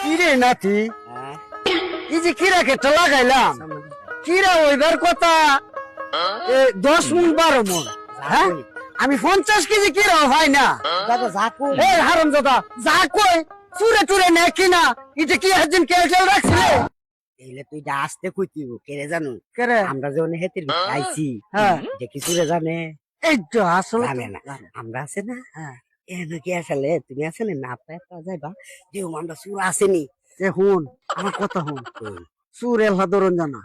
কিরে নাতি এই যে কিরা খেতে লাগাইলাম কিরা ওইবার কথা 10 মন 12 মন হ্যাঁ আমি 50 কেজি কিরা হয় না দাদা যাকু এই হারাম দাদা যা কই চুরে টুরে নে কিনা এটা কি একদিন কেল রাখছিলে এলে তুই যা আসতে কইতিব কেরে জানো কেরে আমরা যখন হেতের আইছি হ্যাঁ যে কিছু রে জানে এই তো আসলে জানে না আমরা আছে না হ্যাঁ এনে কি আসলে তুমি আসলে না পায় তো যাইবা যে আমরা সুর আসেনি এ হুন আমার কথা হুন সুর এলহা দরন জানা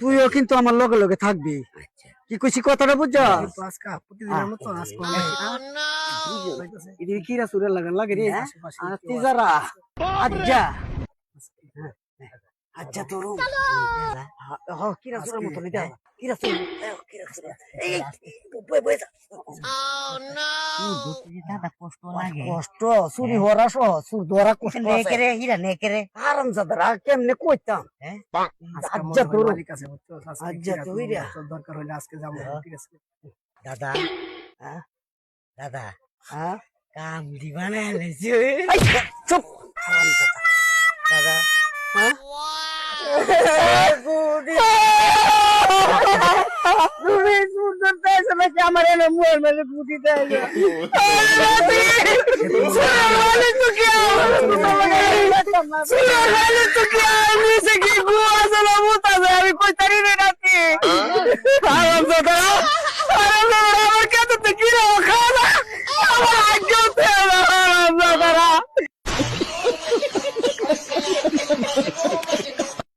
তুইও কিন্তু আমার লগে লগে থাকবি আচ্ছা কি কইছি কথাটা বুঝছ আজকা প্রতিদিনের মতো আজকে এদিকে কিরা সুরে লাগান লাগে রে আর তিজারা আজ্জা আচ্ছা তোর হ কিরা সুরের মতো নিতে কিরা সুর এই বই বই দাদা কষ্ট লাগে কষ্ট চুরি হরা সহ চুর ধরা কষ্ট নেকেরে হিরা নেকেরে আরাম জাদরা কেমনে কইতাম আজ্জা তোর কাছে আজ্জা তুইরা দরকার হলে আজকে যাবো ঠিক আছে দাদা হ্যাঁ দাদা হ্যাঁ কাম দিবা না লেছি চুপ আরাম জাদা দাদা হ্যাঁ তুমি সুন্দর পেয়েছো নাকি আমার এনে মুয়ের মেলে বুদ্ধি দেয় আমি কই তারি রে রাতে